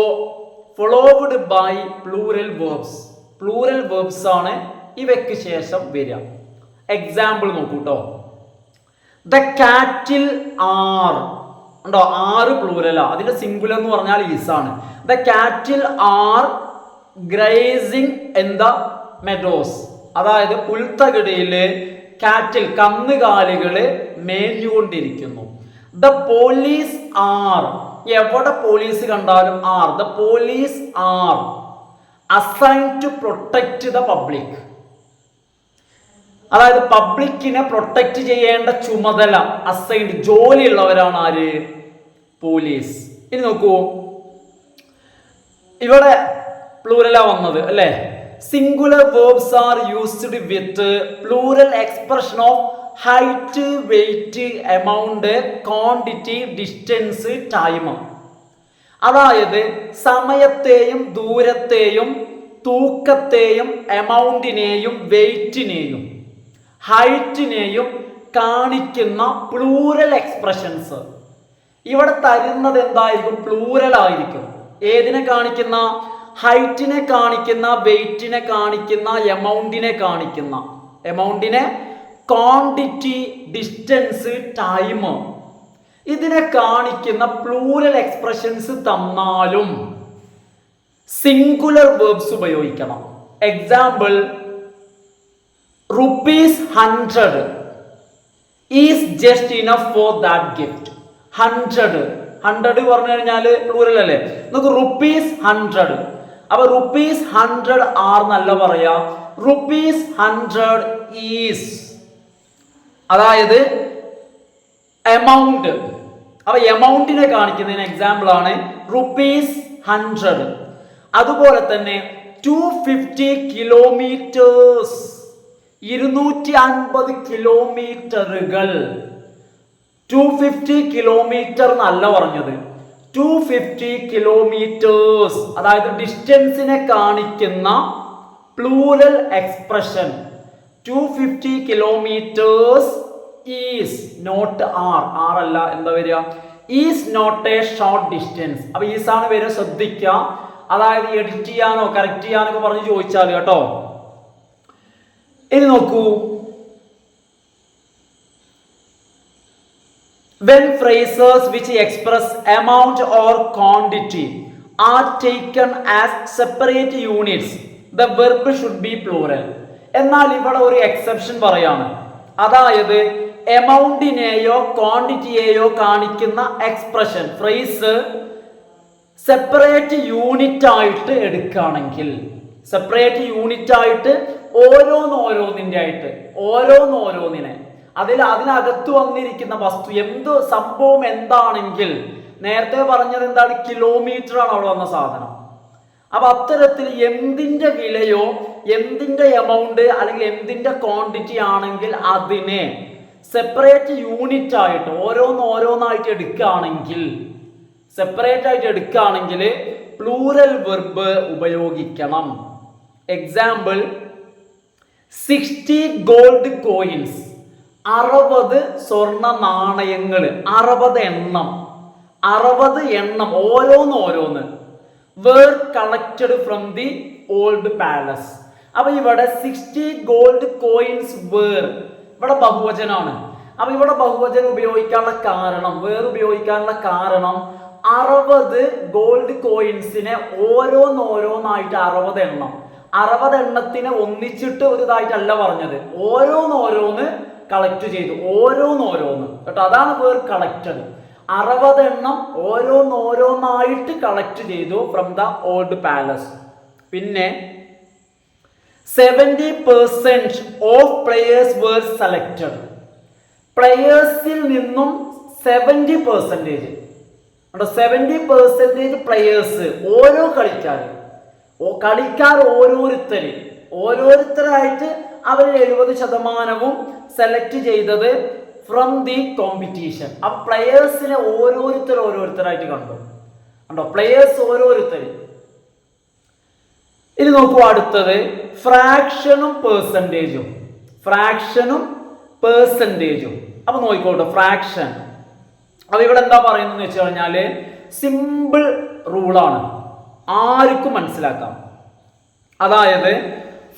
followed by plural verbs. Plural verbs ആണ് ഇവയ്ക്ക് ശേഷം വരിക. എക്സാമ്പിൾ നോക്കൂട്ടോ. ദ കാറ്റിൽ ആർ ഉണ്ടോ? 6 പ്ലൂരലാ. അതിന്റെ സിംഗുലർ എന്ന് പറഞ്ഞാൽ ഈസാണ്. The cattle are grazing in the meadows. അതായത് പുൽത്തകിടിയില് കാറ്റിൽ, കന്നുകാലികള് മേഞ്ഞുകൊണ്ടിരിക്കുന്നു. ദ പോലീസ് ആർ, എവിടെ പോലീസ് കണ്ടാലും are. The police are assigned to protect the public. അതായത് പബ്ലിക്കിനെ പ്രൊട്ടക്ട് ചെയ്യേണ്ട ചുമതല, അസൈൻഡ്, ജോലിയുള്ളവരാണ് ആര്? പോലീസ്. ഇനി നോക്കൂ, ഇവിടെ പ്ലൂറലാ വന്നത് അല്ലേ. Singular verbs are used with plural expression of height, weight, amount, quantity, distance, time. അതായത് സമയത്തെയും ദൂരത്തെയും തൂക്കത്തെയും എമൗണ്ടിനെയും വെയിറ്റിനെയും ഹൈറ്റിനെയും കാണിക്കുന്ന പ്ലൂറൽ എക്സ്പ്രഷൻസ് ഇവിടെ തരുന്നത് എന്തായിരിക്കും? പ്ലൂറൽ ആയിരിക്കും. ഏതിനെ കാണിക്കുന്ന? ഹൈറ്റിനെ കാണിക്കുന്ന, വെയിറ്റിനെ കാണിക്കുന്ന, എമൗണ്ടിനെ കാണിക്കുന്ന. എമൗണ്ടിനെ, ക്വാണ്ടിറ്റി, ഡിസ്റ്റൻസ്, ടൈം, ഇതിനെ കാണിക്കുന്ന പ്ലൂറൽ എക്സ്പ്രഷൻസ് തന്നാലും സിംഗുലർ വേർബ്സ് ഉപയോഗിക്കണം. Example, ₹100 is just enough for that gift. 100 പറഞ്ഞു കഴിഞ്ഞാൽ പ്ലൂറൽ അല്ലേ. നമുക്ക് ₹100. അപ്പൊ ₹100 ആർ എന്നല്ല പറയാ, ₹100 ഈസ്, അതായത് എമൗണ്ട്. അപ്പൊ എമൗണ്ടിനെ കാണിക്കുന്നതിന് എക്സാമ്പിൾ ആണ് ₹100. അതുപോലെ തന്നെ 250 കിലോമീറ്റേഴ്സ്, 250 കിലോമീറ്ററുകൾ. 250 കിലോമീറ്റർ എന്നല്ല പറഞ്ഞത്, 250 കിലോമീറ്റേഴ്സ്, അതായത് ഡിസ്റ്റൻസിനെ കാണിക്കുന്ന plural expression. 250 kilometres is not are, are അല്ല, എന്താ വരിക? Is not a short distance. അപ്പൊ ഈസ് ആണ് വരിക, ശ്രദ്ധിക്കുക. അതായത് എഡിറ്റ് ചെയ്യാനോ കറക്റ്റ് ചെയ്യാനോ പറഞ്ഞ് ചോദിച്ചാൽ കേട്ടോ. ഇനി നോക്കൂ, when phrases which express amount or quantity are taken as separate units, the verb should be plural. എന്നാൽ ഇവിടെ ഒരു എക്സെപ്ഷൻ പറയാണ്. അതായത് എമൗണ്ടിനെയോ ക്വാണ്ടിറ്റിയെയോ കാണിക്കുന്ന എക്സ്പ്രഷൻ, ഫ്രേസ് സെപ്പറേറ്റ് യൂണിറ്റ് ആയിട്ട് എടുക്കുകയാണെങ്കിൽ, സെപ്പറേറ്റ് യൂണിറ്റ് ആയിട്ട് ഓരോന്നിനെ അതിനകത്ത് വന്നിരിക്കുന്ന വസ്തു, എന്ത് സംഭവം എന്താണെങ്കിൽ, നേരത്തെ പറഞ്ഞത് എന്താണ്? കിലോമീറ്റർ ആണ് അവിടെ വന്ന സാധനം. അപ്പൊ അത്തരത്തിൽ എന്തിന്റെ വിലയോ എന്തിന്റെ എമൗണ്ട് അല്ലെങ്കിൽ എന്തിന്റെ ക്വാണ്ടിറ്റി ആണെങ്കിൽ അതിനെ സെപ്പറേറ്റ് യൂണിറ്റ് ആയിട്ട് ഓരോന്നായിട്ട് എടുക്കുകയാണെങ്കിൽ പ്ലൂറൽ വെർബ് ഉപയോഗിക്കണം. എക്സാമ്പിൾ, 60 ഗോൾഡ് കോയിൻസ്, 60 സ്വർണ്ണ നാണയങ്ങൾ, 60 എണ്ണം ഓരോന്ന് were collected from the old palace. അപ്പൊ ഇവിടെ 60 ഗോൾഡ് കോയിൻസ് വേർ, ഇവിടെ ബഹുവചനാണ്. അപ്പൊ ഇവിടെ ബഹുവചനം ഉപയോഗിക്കാനുള്ള കാരണം, വേർ ഉപയോഗിക്കാനുള്ള കാരണം, 60 ഗോൾഡ് കോയിൻസിനെ ഓരോന്നായിട്ട് 60 എണ്ണത്തിനെ ഒന്നിച്ചിട്ട് ഒരു ഇതായിട്ടല്ല പറഞ്ഞത്, ഓരോന്ന് കളക്ട് ചെയ്തു, ഓരോന്ന് കേട്ടോ. അതാണ് വേർ കളക്റ്റഡ്. 60 എണ്ണം ഓരോന്നായിട്ട് കളക്ട് ചെയ്തു ഫ്രം ദ ഓൾഡ് പാലസ്. പിന്നെ 70% ഓഫ് പ്ലേയേഴ്സ് വേർ സെലക്റ്റഡ്. പ്ലേയേഴ്സിൽ നിന്നും 70%, 70% പ്ലേയേഴ്സ്, ഓരോ കളിക്കാർ ഓരോരുത്തരായിട്ട് അവർ 70% സെലക്ട് ചെയ്തത് ഫ്രം ദി കോമ്പറ്റീഷൻ. അപ്പൊ പ്ലേയേഴ്സിനെ ഓരോരുത്തരായിട്ട് കണ്ടോ, പ്ലേയേഴ്സ് ഓരോരുത്തർ. ഇനി നോക്കൂ, അടുത്തത് ഫ്രാക്ഷനും പെർസെൻറ്റേജും. അപ്പൊ നോക്കിക്കോട്ടെ, ഫ്രാക്ഷൻ. അപ്പൊ ഇവിടെ എന്താ പറയുന്നത് വെച്ച് കഴിഞ്ഞാല് സിമ്പിൾ റൂളാണ്, ആർക്കും മനസ്സിലാക്കാം. അതായത്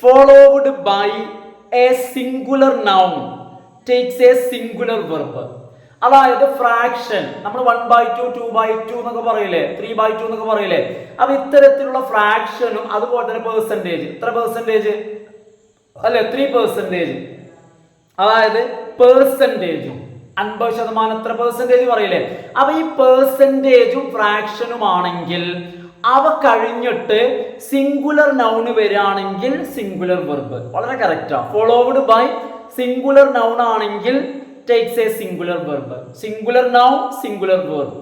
followed by a singular noun takes a singular verb. അതായത് ഫ്രാക്ഷൻ നമ്മൾ 1/2, 2/2 എന്നൊക്കെ പറയില്ലേ, 3/2 എന്നൊക്കെ പറയില്ലേ. അപ്പൊ ഇത്തരത്തിലുള്ള ഫ്രാക്ഷനും അതുപോലെ തന്നെ പെർസെൻറ്റേജ്, എത്ര പെർസെൻറ്റേജ് അല്ലെ? 3%. അതായത് പെർസെൻറ്റേജും 50% എത്ര പെർസെൻറ്റേജ് പറയില്ലേ. അപ്പൊ ഈ പെർസെൻറ്റേജും ഫ്രാക്ഷനും ആണെങ്കിൽ അവ കഴിഞ്ഞിട്ട് സിംഗുലർ നൗൺ വരികയാണെങ്കിൽ സിംഗുലർ വെർബ്. വളരെ കറക്റ്റാ. ഫോളോവ്ഡ് ബൈ സിംഗുലർ നൗൺ ആണെങ്കിൽ takes a singular verb. Singular noun singular verb.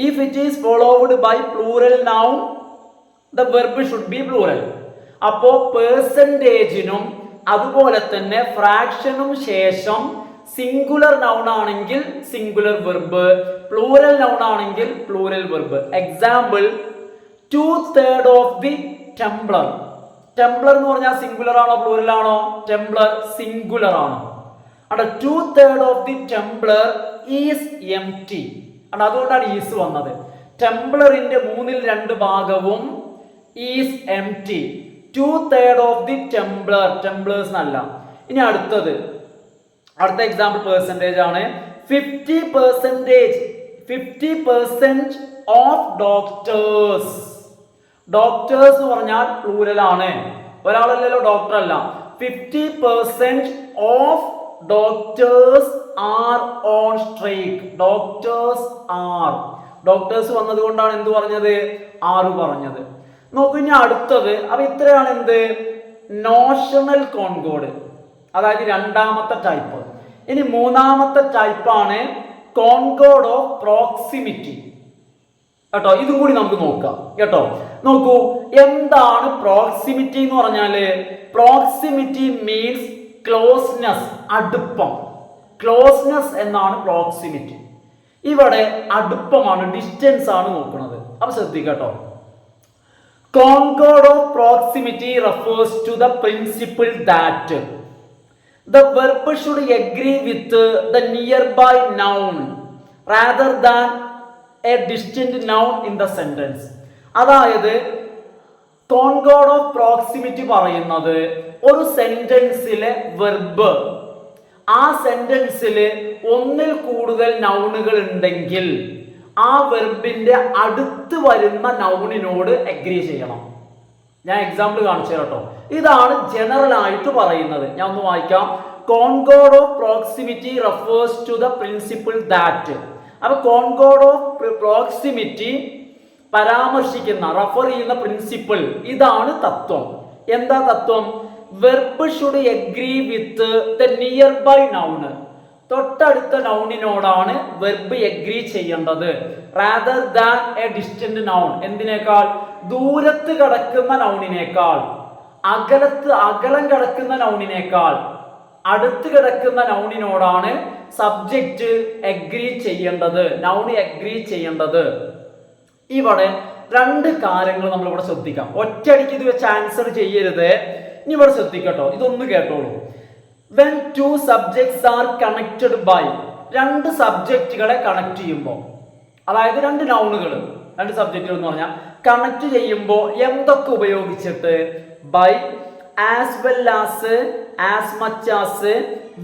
If it is followed by plural noun the verb should be plural. അപ്പോ പേഴ്സൻറ്റേജിനും അതുപോലെ തന്നെ ഫ്രാക്ഷനും ശേഷം സിംഗുലർ നൗൺ ആണെങ്കിൽ സിംഗുലർ വെർബ്, പ്ലൂറൽ നൗൺ ആണെങ്കിൽ plural verb. Example 2/3 of the tumbler. Tumbler എന്ന് പറഞ്ഞാൽ സിംഗുലർ ആണോ പ്ലൂറൽ ആണോ? ടെംബ്ലർ സിംഗുലർ ആണ്. അവിടെ 2/3 of the tumbler is empty. അതുകൊണ്ടാണ് ഈസ് വന്നത്. ടെംബ്ലറിന്റെ 2/3 ഭാഗവും is empty. 2/3 of the tumbler, tumblers എന്നല്ല. ഇനി അടുത്ത എക്സാമ്പിൾ പെർസെന്റേജ് ആണ്. 50% ഓഫ് ഡോക്ടേഴ്സ്. ഡോക്ടേഴ്സ് എന്ന് പറഞ്ഞാൽ പ്ലൂറൽ ആണ്, ഒരാളല്ലല്ലോ, ഡോക്ടർ അല്ല. 50% of doctors R on strike. Doctors വന്നത് കൊണ്ടാണ് എന്ത് പറഞ്ഞത്? ആറ് പറഞ്ഞത്. നോക്കൂ ഇനി അടുത്തത്. അപ്പൊ ഇത്രയാണ് എന്ത്? നോഷണൽ കോൺകോഡ്, അതായത് രണ്ടാമത്തെ ടൈപ്പ്. ഇനി മൂന്നാമത്തെ ടൈപ്പാണ് കോൺകോഡ് ഓഫ് പ്രോക്സിമിറ്റി. കേട്ടോ, ഇതും കൂടി നമുക്ക് നോക്കാം. കേട്ടോ, നോക്കൂ എന്താണ് പ്രോക്സിമിറ്റി എന്ന് പറഞ്ഞാല്? പ്രോക്സിമിറ്റി മീൻസ് ക്ലോസ്നെസ്, അടുപ്പം. ക്ലോസ്നെസ് എന്നാണ് പ്രോക്സിമിറ്റി. ഇവിടെ അടുപ്പമാണ്, ഡിസ്റ്റൻസ് ആണ് നോക്കുന്നത്. അപ്പൊ ശ്രദ്ധിക്കട്ടോ. Concord of proximity refers to the principle that the verb should agree with the nearby noun rather than a distant noun in the sentence. അതായത് കോൺകോഡ് ഓഫ് പ്രോക്സിമിറ്റി പറയുന്നത് ഒരു സെന്റൻസിലെ വെർബ്, ആ സെന്റൻസിൽ ഒന്നിൽ കൂടുതൽ നൗണുകൾ ഉണ്ടെങ്കിൽ ആ വെർബിന്റെ അടുത്ത് വരുന്ന നൗണിനോട് അഗ്രി ചെയ്യണം. ഞാൻ എക്സാമ്പിൾ കാണിച്ചു കേട്ടോ. ഇതാണ് ജനറൽ ആയിട്ട് പറയുന്നത്. ഞാൻ ഒന്ന് വായിക്കാം. Concord of proximity refers to the principle that. അപ്പൊ കോൺകോഡ് ഓഫ് പ്രോക്സിമിറ്റി പരാമർശിക്കുന്ന, റെഫർ ചെയ്യുന്ന പ്രിൻസിപ്പിൾ, ഇതാണ് തത്വം. എന്താ തത്വം? Verb should agree with the nearby noun. തൊട്ടടുത്ത നൗണിനോടാണ് വെർബ് അഗ്രി ചെയ്യേണ്ടത്. Rather than a distant noun. എന്തിനേക്കാൾ? ദൂരത്ത് കിടക്കുന്ന നൗണിനേക്കാൾ, അകലം കിടക്കുന്ന നൗണിനേക്കാൾ അടുത്ത് കിടക്കുന്ന നൗണിനോടാണ് സബ്ജക്റ്റ് അഗ്രി ചെയ്യേണ്ടത്, നൗൺ അഗ്രി ചെയ്യേണ്ടത്. ഇവിടെ രണ്ട് കാര്യങ്ങൾ നമ്മൾ ഇവിടെ ശ്രദ്ധിക്കാം. ഒറ്റയടിക്ക് ഇത് വെച്ച് ആൻസർ ചെയ്യരുത്. ഇനി ഇവിടെ ശ്രദ്ധിക്കട്ടോ, ഇതൊന്ന് കേട്ടോളൂ. When two subjects are connected by, രണ്ട് സബ്ജക്റ്റുകളെ കണക്ട് ചെയ്യുമ്പോൾ, അതായത് രണ്ട് നൗണുകൾ, രണ്ട് സബ്ജക്റ്റുകൾ എന്ന് പറഞ്ഞാൽ കണക്ട് ചെയ്യുമ്പോൾ എന്തൊക്കെ ഉപയോഗിച്ചിട്ട്? By, as well as much as,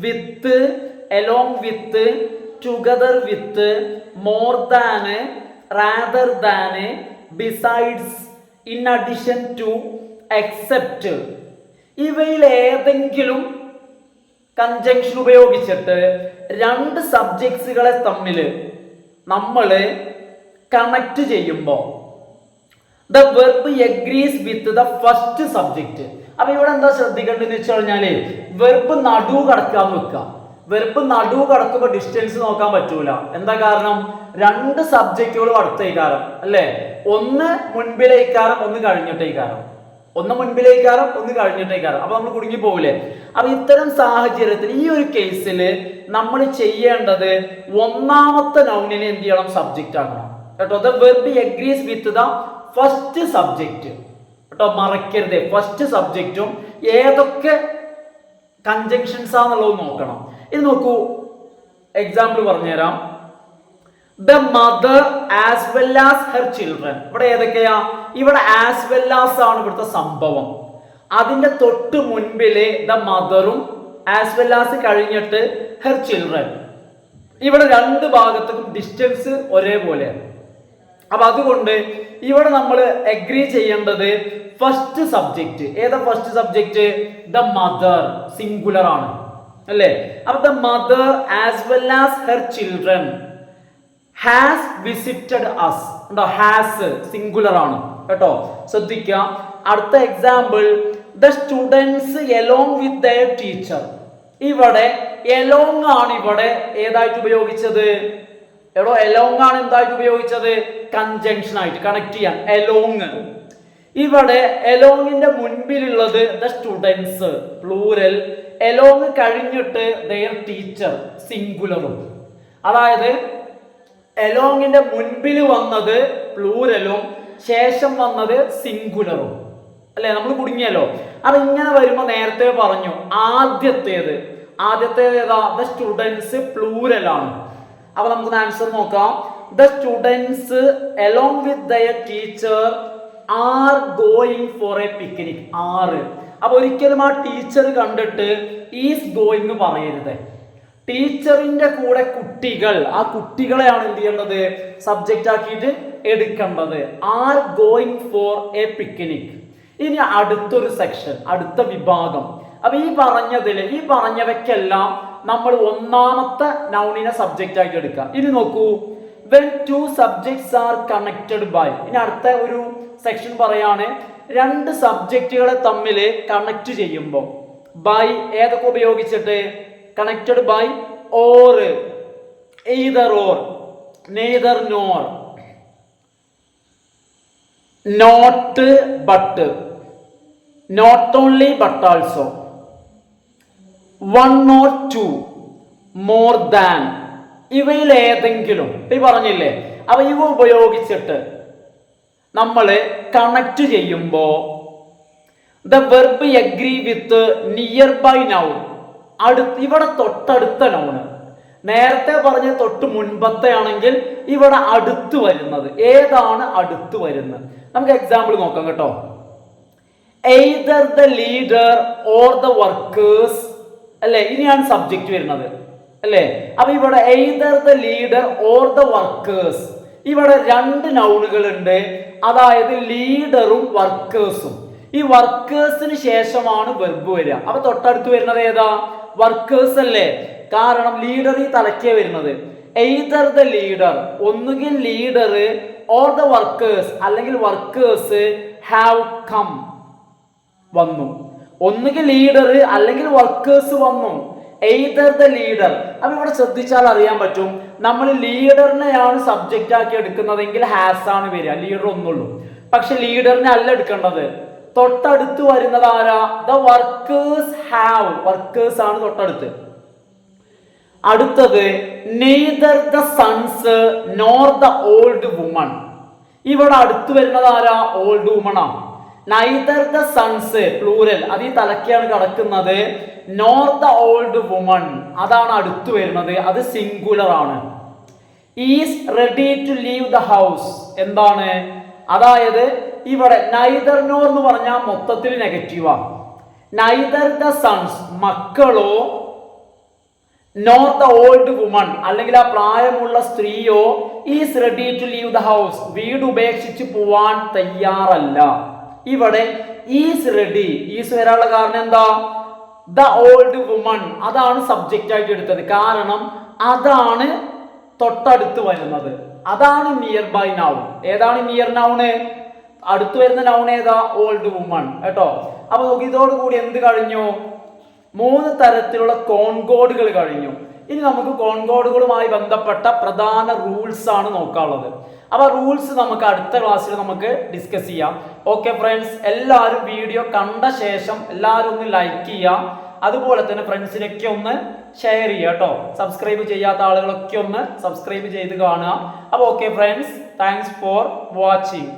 with, along with, together with, more than, rather than, besides, in addition to, except. ഇവയിൽ ഏതെങ്കിലും കൺജങ്ഷൻ ഉപയോഗിച്ചിട്ട് രണ്ട് സബ്ജക്ട്സുകളെ തമ്മിൽ നമ്മൾ കണക്ട് ചെയ്യുമ്പോൾ the verb agrees with the first subject. അപ്പൊ ഇവിടെ എന്താ ശ്രദ്ധിക്കേണ്ടതെന്ന് വെച്ച് കഴിഞ്ഞാല് വെർബ് നടു കടക്കാന്ന് വെക്കാം. വെർബ് നടു കടക്കുമ്പോൾ ഡിസ്റ്റൻസ് നോക്കാൻ പറ്റൂല. എന്താ കാരണം? രണ്ട് സബ്ജക്റ്റുകളും അടുത്തേക്കാരം അല്ലേ? ഒന്ന് മുൻപിലേക്കാരം, ഒന്ന് കഴിഞ്ഞിട്ടേക്കാരം. ഒന്ന് മുൻപിലേക്കാരം, ഒന്ന് കഴിഞ്ഞിട്ടേക്കാരം. അപ്പൊ നമ്മൾ കുടുങ്ങി പോകില്ലേ? അപ്പൊ ഇത്തരം സാഹചര്യത്തിൽ ഈ ഒരു കേസിൽ നമ്മൾ ചെയ്യേണ്ടത് ഒന്നാമത്തെ നൗണിനെ എന്ത് ചെയ്യണം? സബ്ജക്റ്റ് ആക്കണം കേട്ടോ. The verb agrees with the first subject കേട്ടോ, മറക്കരുത്. ഫസ്റ്റ് സബ്ജക്റ്റും ഏതൊക്കെ കൺജങ്ഷൻസ് ആണെന്നുള്ളത് നോക്കണം. ഇത് നോക്കൂ, എക്സാമ്പിൾ പറഞ്ഞുതരാം. The mother as well as her children. ഇവിടെ ഏതൊക്കെയാ? ഇവിടെ ആസ് വെൽ ആസ് ആണ് ഇവിടുത്തെ സംഭവം. അതിന്റെ തൊട്ട് മുൻപിലെ ദ മദറും ആസ് വെൽ ആസ് കഴിഞ്ഞിട്ട് ഹെർ ചിൽഡ്രൻ. ഇവിടെ രണ്ട് ഭാഗത്തും ഡിസ്റ്റൻസ് ഒരേപോലെയാണ്. അപ്പൊ അതുകൊണ്ട് ഇവിടെ നമ്മൾ അഗ്രി ചെയ്യേണ്ടത് ഫസ്റ്റ് സബ്ജക്റ്റ്. ഏതാ first subject? The mother, singular ആണ് അല്ലേ? അപ്പൊ the mother as well as her children has visited us. Has singular ആണ് കേട്ടോ, ശ്രദ്ധിക്കുക. അടുത്ത example, the students along with their teacher. ഇവിടെ എലോങ് ആണ് ഇവിടെ ഏതായിട്ട് ഉപയോഗിച്ചത്? എടോ എലോങ് ആണ് എന്തായിട്ട് ഉപയോഗിച്ചത്? കൺജങ്ഷൻ ആയിട്ട് കണക്ട് ചെയ്യാൻ എലോങ്. ഇവിടെ എലോങ്ങിന്റെ മുൻപിലുള്ളത് ദ സ്റ്റുഡൻസ് പ്ലൂരൽ, എലോങ് കഴിഞ്ഞിട്ട് ദെയർ ടീച്ചർ സിംഗുലറും. അതായത് എലോങ്ങിന്റെ മുൻപിൽ വന്നത് പ്ലൂരലും ശേഷം വന്നത് സിംഗുലറും. അല്ലെ, നമ്മൾ കുടുങ്ങിയല്ലോ. അപ്പൊ ഇങ്ങനെ വരുമ്പോ നേരത്തെ പറഞ്ഞു ആദ്യത്തേത് ഏതാ? ദ സ്റ്റുഡൻസ് പ്ലൂരൽ ആണ്. അപ്പൊ നമുക്ക് ആൻസർ നോക്കാം. The students along with their teacher are going for A picnic. ആറ്. അപ്പൊ ഒരിക്കലും ആ ടീച്ചർ കണ്ടിട്ട് ഈസ് ഗോയിങ് പറയരുത്. ടീച്ചറിന്റെ കൂടെ കുട്ടികൾ, ആ കുട്ടികളെയാണ് എന്ത് ചെയ്യേണ്ടത്? സബ്ജക്റ്റ് ആക്കിയിട്ട് എടുക്കേണ്ടത്. Are going for A picnic. ഇനി അടുത്തൊരു സെക്ഷൻ, അടുത്ത വിഭാഗം. അപ്പൊ ഈ പറഞ്ഞവയ്ക്കെല്ലാം നമ്മൾ ഒന്നാമത്തെ നൗണിനെ സബ്ജക്റ്റ് ആയിട്ട് എടുക്കാം. ഇനി നോക്കൂ, when two subjects are connected by. ഇനി അടുത്ത ഒരു സെക്ഷൻ പറയാണ്, രണ്ട് സബ്ജക്റ്റുകളെ തമ്മിൽ കണക്ട് ചെയ്യുമ്പോൾ ബൈ ഏതൊക്കെ ഉപയോഗിച്ചിട്ട്? Connected by, or, either or, neither nor, not but, not only but also, one or two, more than. ഇവയിൽ ഏതെങ്കിലും ഈ പറഞ്ഞില്ലേ. അപ്പൊ ഇവ ഉപയോഗിച്ചിട്ട് നമ്മൾ കണക്ട് ചെയ്യുമ്പോ the verb agree with near by noun. ഇവിടെ തൊട്ടടുത്ത നൗണ്. നേരത്തെ പറഞ്ഞ തൊട്ട് മുൻപത്തെ ആണെങ്കിൽ ഇവിടെ അടുത്ത് വരുന്നത് ഏതാണ്? അടുത്ത് വരുന്നത്. നമുക്ക് എക്സാമ്പിൾ നോക്കാം കേട്ടോ. Either the leader or the workers. അല്ലെ, ഇനിയാണ് സബ്ജക്റ്റ് വരുന്നത്. അല്ലേ, അപ്പൊ ഇവിടെ either the leader or the workers. ഇവിടെ രണ്ട് നൗണുകൾ ഉണ്ട്, അതായത് ലീഡറും വർക്കേഴ്സും. ഈ വർക്കേഴ്സിന് ശേഷമാണ് വെർബ് വരിക. അപ്പൊ തൊട്ടടുത്ത് വരുന്നത് ഏതാ? വർക്കേഴ്സ് അല്ലേ, കാരണം ലീഡർ ഈ തലക്കേ വരുന്നത്. എയ്തർ ദ ലീഡർ, ഒന്നുകിൽ ലീഡർ, ഓർ ദ വർക്കേഴ്സ്, അല്ലെങ്കിൽ വർക്കേഴ്സ് ഹാവ് കം, വന്നു. ഒന്നുകിൽ ലീഡർ അല്ലെങ്കിൽ വർക്കേഴ്സ് വന്നു. Either the leader. അപ്പൊ ഇവിടെ ശ്രദ്ധിച്ചാൽ അറിയാൻ പറ്റും, നമ്മൾ ലീഡറിനെയാണ് സബ്ജക്റ്റ് ആക്കി എടുക്കുന്നതെങ്കിൽ ഹാസ് ആണ് വരിക, ലീഡർ ഒന്നുള്ളൂ. പക്ഷെ ലീഡറിനെ അല്ല എടുക്കേണ്ടത്. തൊട്ടടുത്ത് വരുന്നത് ആരാ? ദ വർക്കേഴ്സ് ഹാവ്, വർക്കേഴ്സ് ആണ് തൊട്ടടുത്ത്. അടുത്തത് neither the sons nor the old woman. ഇവിടെ അടുത്ത് വരുന്നത് ആരാ? ഓൾഡ് വുമൺ ആണ്. നൈദർ ദ സൺസ് പ്ലൂരൽ, അത് ഈ തലക്കാണ് കിടക്കുന്നത്. നോർ ദ ഓൾഡ് വുമൺ, അതാണ് അടുത്ത് വരുന്നത്, അത് സിംഗുലർ ആണ്. Is ready to leave the house, എന്താണ്? അതായത് ഇവിടെ നൈദർ നോർ എന്ന് പറഞ്ഞാൽ മൊത്തത്തിൽ നെഗറ്റീവാ. നൈദർ ദ സൺസ് മക്കളോ, നോർ ദ ഓൾഡ് വുമൺ അല്ലെങ്കിൽ ആ പ്രായമുള്ള സ്ത്രീയോ, is ready to leave the house വീട് ഉപേക്ഷിച്ച് പോവാൻ തയ്യാറല്ല. ഇവിടെ ഈസ് റെഡി, ഈസ് വരാനുള്ള കാരണം എന്താ? ദ ഓൾഡ് വുമൺ, അതാണ് സബ്ജക്റ്റ് ആയിട്ട് എടുത്തത്. കാരണം അതാണ് തൊട്ടടുത്ത് വരുന്നത്, അതാണ് നിയർ ബൈ നൗൺ. ഏതാണ് നിയർ നൗണ്? അടുത്ത് വരുന്ന നൗൺ ഏതാ? ഓൾഡ് വുമൺ കേട്ടോ. അപ്പൊ നോക്കി, ഇതോടുകൂടി എന്ത് കഴിഞ്ഞു? 3 തരത്തിലുള്ള കോൺകോഡുകൾ കഴിഞ്ഞു. ഇനി നമുക്ക് കോൺകോഡുകളുമായി ബന്ധപ്പെട്ട പ്രധാന റൂൾസ് ആണ് നോക്കാനുള്ളത്. അപ്പൊ റൂൾസ് നമുക്ക് അടുത്ത ക്ലാസ്സിൽ നമുക്ക് ഡിസ്കസ് ചെയ്യാം. ഓക്കെ ഫ്രണ്ട്സ്, എല്ലാവരും വീഡിയോ കണ്ട ശേഷം എല്ലാവരും ഒന്ന് ലൈക്ക് ചെയ്യാം. അതുപോലെ തന്നെ ഫ്രണ്ട്സിനൊക്കെ ഒന്ന് ഷെയർ ചെയ്യുക കേട്ടോ. സബ്സ്ക്രൈബ് ചെയ്യാത്ത ആളുകളൊക്കെ ഒന്ന് സബ്സ്ക്രൈബ് ചെയ്ത് കാണുക. അപ്പോൾ okay friends, thanks for watching.